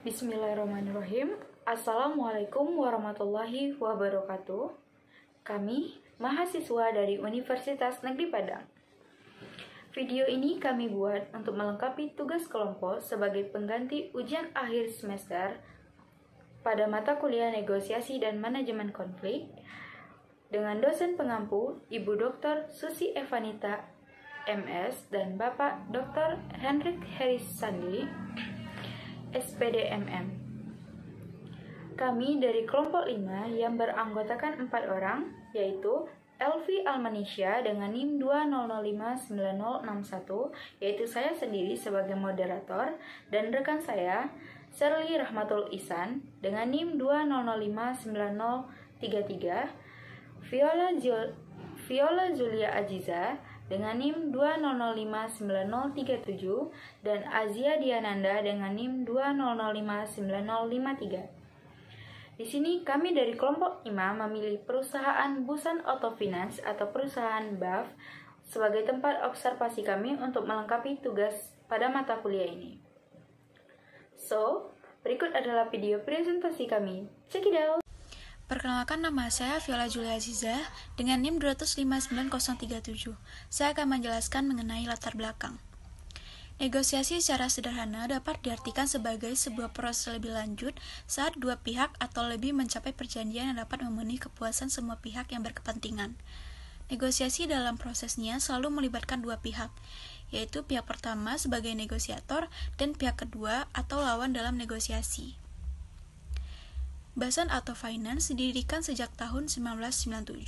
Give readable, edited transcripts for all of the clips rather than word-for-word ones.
Bismillahirrahmanirrahim. Assalamualaikum warahmatullahi wabarakatuh. Kami mahasiswa dari Universitas Negeri Padang. Video ini kami buat untuk melengkapi tugas kelompok sebagai pengganti ujian akhir semester pada mata kuliah negosiasi dan manajemen konflik dengan dosen pengampu Ibu Dr. Susi Evanita MS dan Bapak Dr. Hendrik Herisandi SPDMM. Kami dari kelompok 5 yang beranggotakan 4 orang, yaitu Elvi Almanisya dengan NIM 200590061, yaitu saya sendiri sebagai moderator, dan rekan saya, Serli Rahmatul Ihsan dengan NIM 200590033, Viola Julia Ajiza dengan NIM 200590037 dan Azia Diananda dengan NIM 200590053. Di sini kami dari kelompok 5 memilih perusahaan Busan Auto Finance atau perusahaan BAF sebagai tempat observasi kami untuk melengkapi tugas pada mata kuliah ini. So, berikut adalah video presentasi kami. Check it out! Perkenalkan, nama saya Viola Julia Aziza dengan NIM 200590037. Saya akan menjelaskan mengenai latar belakang. Negosiasi secara sederhana dapat diartikan sebagai sebuah proses lebih lanjut saat dua pihak atau lebih mencapai perjanjian yang dapat memenuhi kepuasan semua pihak yang berkepentingan. Negosiasi dalam prosesnya selalu melibatkan dua pihak, yaitu pihak pertama sebagai negosiator dan pihak kedua atau lawan dalam negosiasi. Busan Auto Finance didirikan sejak tahun 1997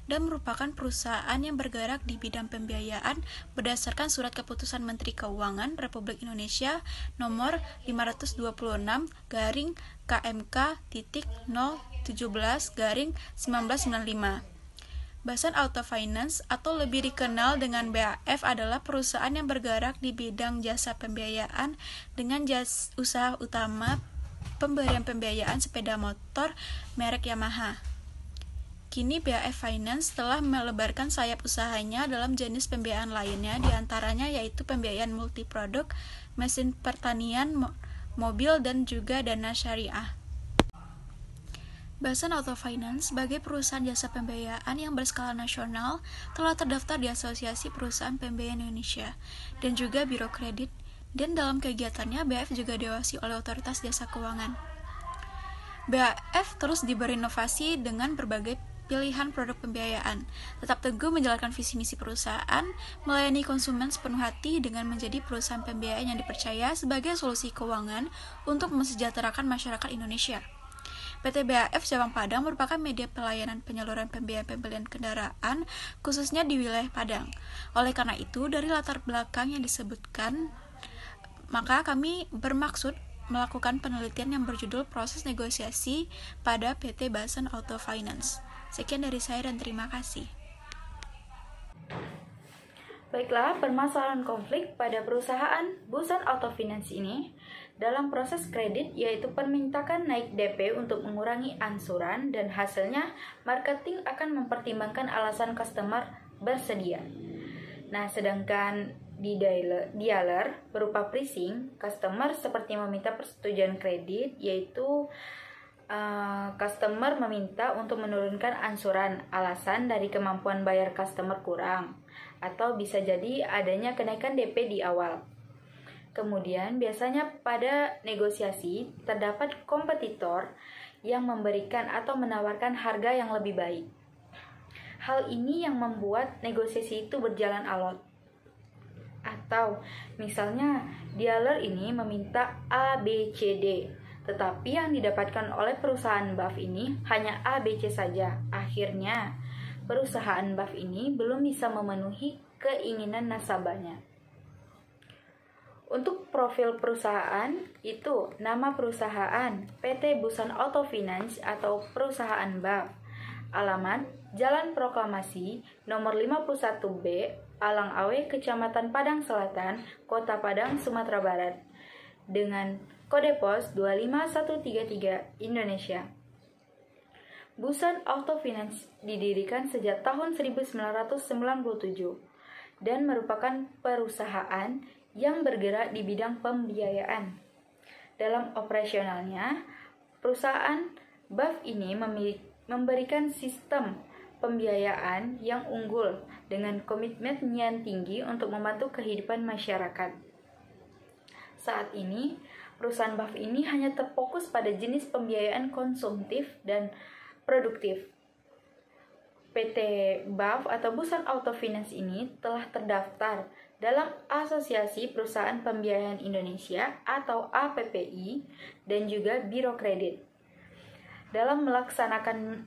dan merupakan perusahaan yang bergerak di bidang pembiayaan berdasarkan Surat Keputusan Menteri Keuangan Republik Indonesia nomor 522-KMK.017-1995. Busan Auto Finance atau lebih dikenal dengan BAF adalah perusahaan yang bergerak di bidang jasa pembiayaan dengan usaha utama pemberian pembiayaan sepeda motor merek Yamaha. Kini BAF Finance telah melebarkan sayap usahanya dalam jenis pembiayaan lainnya, diantaranya yaitu pembiayaan multiproduk, mesin pertanian, mobil, dan juga dana syariah. Busan Auto Finance sebagai perusahaan jasa pembiayaan yang berskala nasional telah terdaftar di Asosiasi Perusahaan Pembiayaan Indonesia dan juga Biro Kredit, dan dalam kegiatannya BAF juga diawasi oleh Otoritas Jasa Keuangan. BAF terus berinovasi dengan berbagai pilihan produk pembiayaan, tetap teguh menjalankan visi misi perusahaan, melayani konsumen sepenuh hati dengan menjadi perusahaan pembiayaan yang dipercaya sebagai solusi keuangan untuk mensejahterakan masyarakat Indonesia. PT BAF Cabang Padang merupakan media pelayanan penyaluran pembiayaan kendaraan khususnya di wilayah Padang. Oleh karena itu, dari latar belakang yang disebutkan, maka kami bermaksud melakukan penelitian yang berjudul Proses Negosiasi pada PT Busan Auto Finance. Sekian dari saya dan terima kasih. Baiklah, permasalahan konflik pada perusahaan Busan Auto Finance ini dalam proses kredit yaitu permintaan naik DP untuk mengurangi angsuran dan hasilnya marketing akan mempertimbangkan alasan customer bersedia. Nah, sedangkan di dialer berupa pricing, customer seperti meminta persetujuan kredit, yaitu customer meminta untuk menurunkan angsuran, alasan dari kemampuan bayar customer kurang, atau bisa jadi adanya kenaikan DP di awal. Kemudian biasanya pada negosiasi terdapat kompetitor yang memberikan atau menawarkan harga yang lebih baik. Hal ini yang membuat negosiasi itu berjalan alot. Atau misalnya dealer ini meminta A, B, C, D, tetapi yang didapatkan oleh perusahaan BAF ini hanya A, B, C saja. Akhirnya perusahaan BAF ini belum bisa memenuhi keinginan nasabahnya. Untuk profil perusahaan itu nama perusahaan PT Busan Auto Finance atau perusahaan BAF. Alamat Jalan Proklamasi nomor 51B, Alang Awe, Kecamatan Padang Selatan, Kota Padang, Sumatera Barat, dengan kode pos 25133 Indonesia. Busan Auto Finance didirikan sejak tahun 1997 dan merupakan perusahaan yang bergerak di bidang pembiayaan. Dalam operasionalnya, perusahaan BAF ini memberikan sistem pembiayaan yang unggul dengan komitmen yang tinggi untuk membantu kehidupan masyarakat. Saat ini, perusahaan BAF ini hanya terfokus pada jenis pembiayaan konsumtif dan produktif. PT BAF atau Busan Auto Finance ini telah terdaftar dalam Asosiasi Perusahaan Pembiayaan Indonesia atau APPI dan juga Biro Kredit. Dalam melaksanakan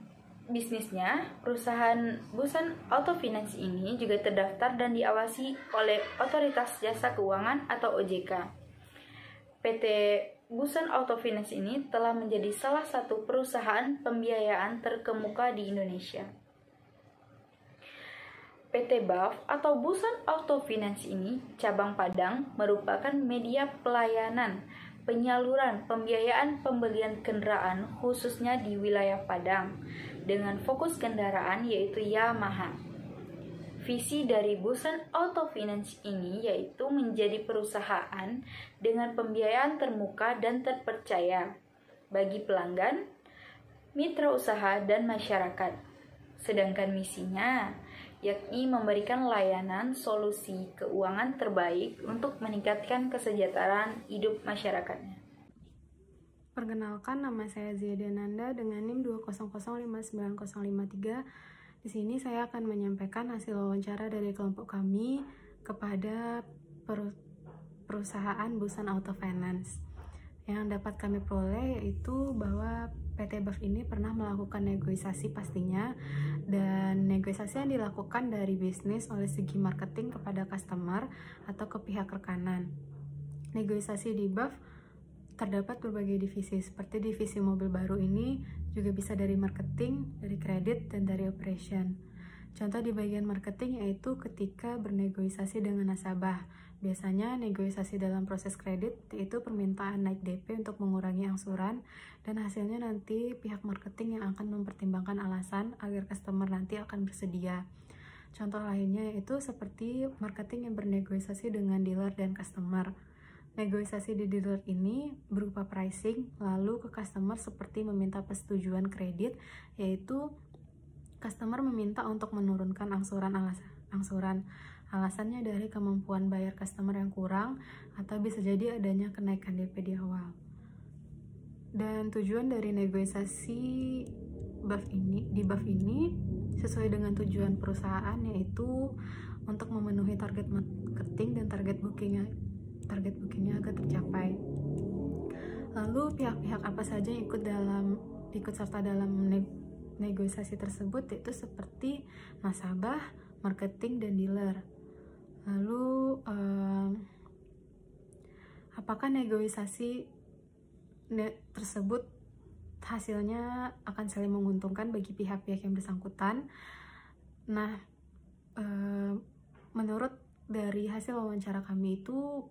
bisnisnya, perusahaan Busan Auto Finance ini juga terdaftar dan diawasi oleh Otoritas Jasa Keuangan atau OJK. PT Busan Auto Finance ini telah menjadi salah satu perusahaan pembiayaan terkemuka di Indonesia. PT BAF atau Busan Auto Finance ini, cabang Padang, merupakan media pelayanan penyaluran pembiayaan pembelian kendaraan khususnya di wilayah Padang dengan fokus kendaraan yaitu Yamaha. Visi dari Busan Auto Finance ini yaitu menjadi perusahaan dengan pembiayaan termuka dan terpercaya bagi pelanggan, mitra usaha, dan masyarakat. Sedangkan misinya yakni memberikan layanan solusi keuangan terbaik untuk meningkatkan kesejahteraan hidup masyarakatnya. Perkenalkan, nama saya Ziadananda dengan NIM 200590053. Di sini saya akan menyampaikan hasil wawancara dari kelompok kami kepada perusahaan Busan Auto Finance. Yang dapat kami peroleh yaitu bahwa PT BAF ini pernah melakukan negosiasi pastinya, dan negosiasi yang dilakukan dari bisnis oleh segi marketing kepada customer atau ke pihak rekanan. Negosiasi di BAF terdapat berbagai divisi, seperti divisi mobil baru ini juga bisa dari marketing, dari kredit, dan dari operation. Contoh di bagian marketing yaitu ketika bernegosiasi dengan nasabah. Biasanya negosiasi dalam proses kredit yaitu permintaan naik DP untuk mengurangi angsuran, dan hasilnya nanti pihak marketing yang akan mempertimbangkan alasan agar customer nanti akan bersedia. Contoh lainnya yaitu seperti marketing yang bernegosiasi dengan dealer dan customer. Negosiasi di dealer ini berupa pricing, lalu ke customer seperti meminta persetujuan kredit, yaitu customer meminta untuk menurunkan angsuran. Alasannya dari kemampuan bayar customer yang kurang, atau bisa jadi adanya kenaikan DP di awal. Dan tujuan dari negosiasi di BAF ini sesuai dengan tujuan perusahaan, yaitu untuk memenuhi target marketing dan target bookingnya agar tercapai. Lalu pihak-pihak apa saja yang ikut serta dalam negosiasi tersebut, yaitu seperti nasabah, marketing, dan dealer. Lalu apakah negosiasi tersebut hasilnya akan saling menguntungkan bagi pihak-pihak yang bersangkutan? Nah, menurut dari hasil wawancara kami itu,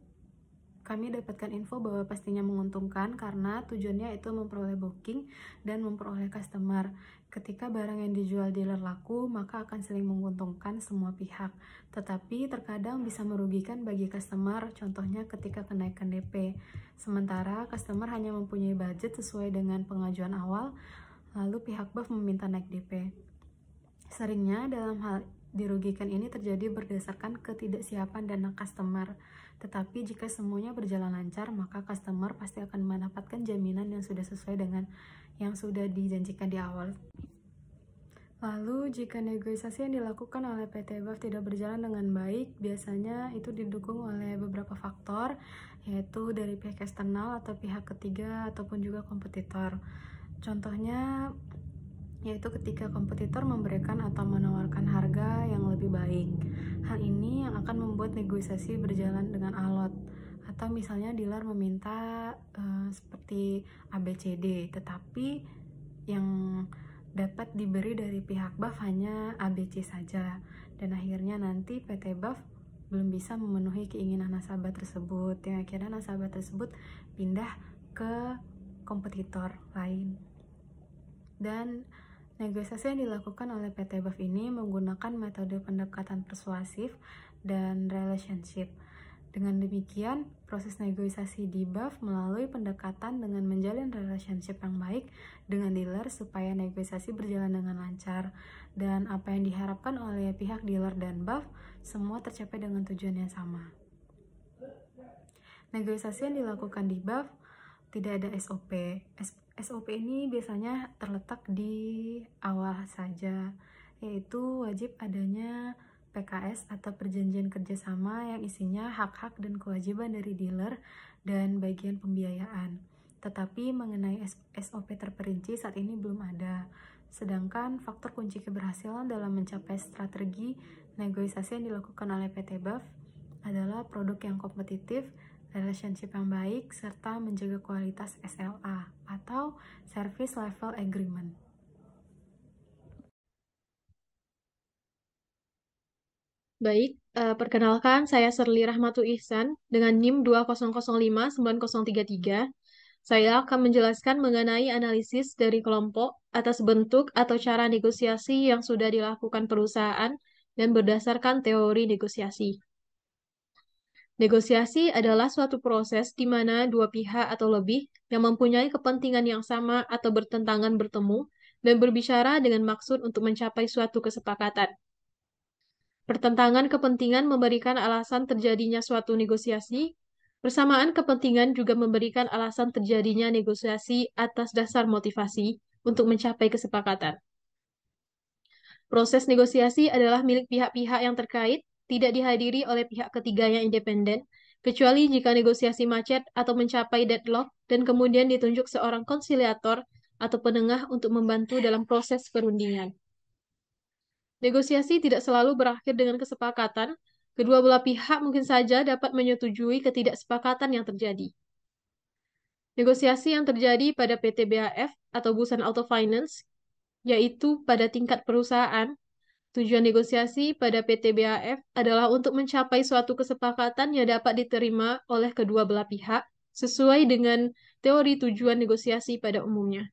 kami dapatkan info bahwa pastinya menguntungkan karena tujuannya itu memperoleh booking dan memperoleh customer. Ketika barang yang dijual dealer laku, maka akan saling menguntungkan semua pihak. Tetapi terkadang bisa merugikan bagi customer, contohnya ketika kenaikan DP. Sementara customer hanya mempunyai budget sesuai dengan pengajuan awal, lalu pihak BAF meminta naik DP. Seringnya dalam hal dirugikan ini terjadi berdasarkan ketidaksiapan dana customer. Tetapi jika semuanya berjalan lancar, maka customer pasti akan mendapatkan jaminan yang sudah sesuai dengan yang sudah dijanjikan di awal. Lalu jika negosiasi yang dilakukan oleh PT BAF tidak berjalan dengan baik, biasanya itu didukung oleh beberapa faktor, yaitu dari pihak eksternal atau pihak ketiga ataupun juga kompetitor. Contohnya yaitu ketika kompetitor memberikan atau menawarkan harga yang lebih baik. Hal ini yang akan membuat negosiasi berjalan dengan alot. Atau misalnya dealer meminta seperti ABCD, tetapi yang dapat diberi dari pihak BAF hanya ABC saja, dan akhirnya nanti PT BAF belum bisa memenuhi keinginan nasabah tersebut, yang akhirnya nasabah tersebut pindah ke kompetitor lain. Dan negosiasi yang dilakukan oleh PT BAF ini menggunakan metode pendekatan persuasif dan relationship. Dengan demikian, proses negosiasi di BAF melalui pendekatan dengan menjalin relationship yang baik dengan dealer supaya negosiasi berjalan dengan lancar. Dan apa yang diharapkan oleh pihak dealer dan BAF semua tercapai dengan tujuan yang sama. Negosiasi yang dilakukan di BAF tidak ada SOP. SOP ini biasanya terletak di awal saja, yaitu wajib adanya PKS atau perjanjian kerjasama yang isinya hak-hak dan kewajiban dari dealer dan bagian pembiayaan. Tetapi mengenai SOP terperinci saat ini belum ada. Sedangkan faktor kunci keberhasilan dalam mencapai strategi negosiasi yang dilakukan oleh PT BAF adalah produk yang kompetitif, relationship yang baik, serta menjaga kualitas SLA atau Service Level Agreement. Baik, perkenalkan saya Serli Rahmatu Ihsan dengan NIM 20059033. Saya akan menjelaskan mengenai analisis dari kelompok atas bentuk atau cara negosiasi yang sudah dilakukan perusahaan dan berdasarkan teori negosiasi. Negosiasi adalah suatu proses di mana dua pihak atau lebih yang mempunyai kepentingan yang sama atau bertentangan bertemu dan berbicara dengan maksud untuk mencapai suatu kesepakatan. Pertentangan kepentingan memberikan alasan terjadinya suatu negosiasi, bersamaan kepentingan juga memberikan alasan terjadinya negosiasi atas dasar motivasi untuk mencapai kesepakatan. Proses negosiasi adalah milik pihak-pihak yang terkait, tidak dihadiri oleh pihak ketiga yang independen, kecuali jika negosiasi macet atau mencapai deadlock dan kemudian ditunjuk seorang konsiliator atau penengah untuk membantu dalam proses perundingan. Negosiasi tidak selalu berakhir dengan kesepakatan, kedua belah pihak mungkin saja dapat menyetujui ketidaksepakatan yang terjadi. Negosiasi yang terjadi pada PT BAF atau Busan Auto Finance, yaitu pada tingkat perusahaan, tujuan negosiasi pada PT BAF adalah untuk mencapai suatu kesepakatan yang dapat diterima oleh kedua belah pihak sesuai dengan teori tujuan negosiasi pada umumnya.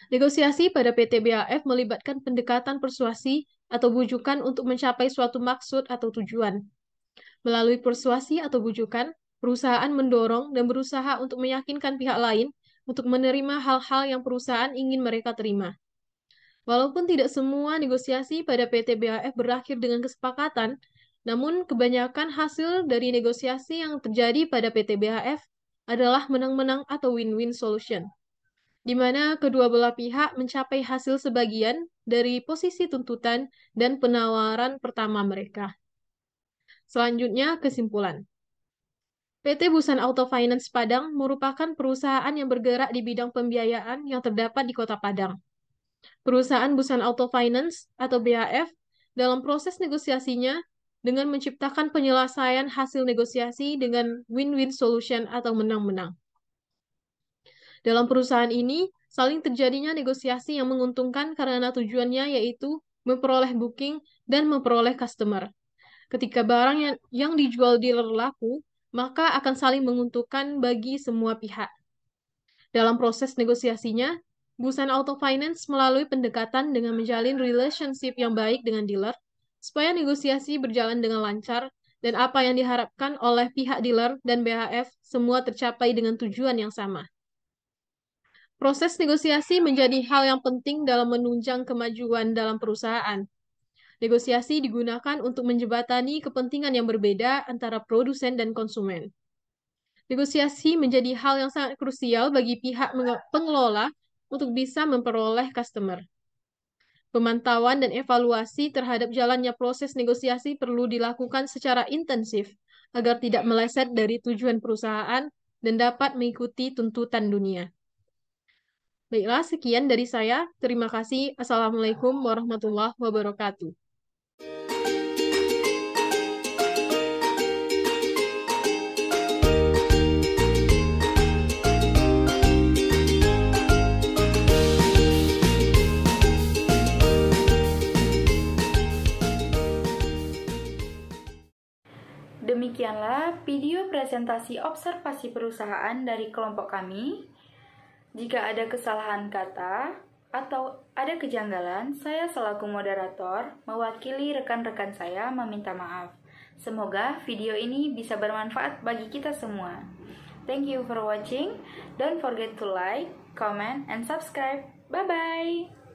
Negosiasi pada PT BAF melibatkan pendekatan persuasi atau bujukan untuk mencapai suatu maksud atau tujuan. Melalui persuasi atau bujukan, perusahaan mendorong dan berusaha untuk meyakinkan pihak lain untuk menerima hal-hal yang perusahaan ingin mereka terima. Walaupun tidak semua negosiasi pada PT BAF berakhir dengan kesepakatan, namun kebanyakan hasil dari negosiasi yang terjadi pada PT BAF adalah menang-menang atau win-win solution, di mana kedua belah pihak mencapai hasil sebagian dari posisi tuntutan dan penawaran pertama mereka. Selanjutnya, kesimpulan. PT Busan Auto Finance Padang merupakan perusahaan yang bergerak di bidang pembiayaan yang terdapat di Kota Padang. Perusahaan Busan Auto Finance atau BAF dalam proses negosiasinya dengan menciptakan penyelesaian hasil negosiasi dengan win-win solution atau menang-menang. Dalam perusahaan ini, saling terjadinya negosiasi yang menguntungkan karena tujuannya yaitu memperoleh booking dan memperoleh customer. Ketika barang yang dijual dealer laku, maka akan saling menguntungkan bagi semua pihak. Dalam proses negosiasinya, Busan Auto Finance melalui pendekatan dengan menjalin relationship yang baik dengan dealer, supaya negosiasi berjalan dengan lancar, dan apa yang diharapkan oleh pihak dealer dan BHF semua tercapai dengan tujuan yang sama. Proses negosiasi menjadi hal yang penting dalam menunjang kemajuan dalam perusahaan. Negosiasi digunakan untuk menjembatani kepentingan yang berbeda antara produsen dan konsumen. Negosiasi menjadi hal yang sangat krusial bagi pihak pengelola untuk bisa memperoleh customer. Pemantauan dan evaluasi terhadap jalannya proses negosiasi perlu dilakukan secara intensif agar tidak meleset dari tujuan perusahaan dan dapat mengikuti tuntutan dunia. Baiklah, sekian dari saya. Terima kasih. Assalamualaikum warahmatullahi wabarakatuh. Demikianlah video presentasi observasi perusahaan dari kelompok kami. Jika ada kesalahan kata atau ada kejanggalan, saya selaku moderator mewakili rekan-rekan saya meminta maaf. Semoga video ini bisa bermanfaat bagi kita semua. Thank you for watching. Don't forget to like, comment, and subscribe. Bye-bye.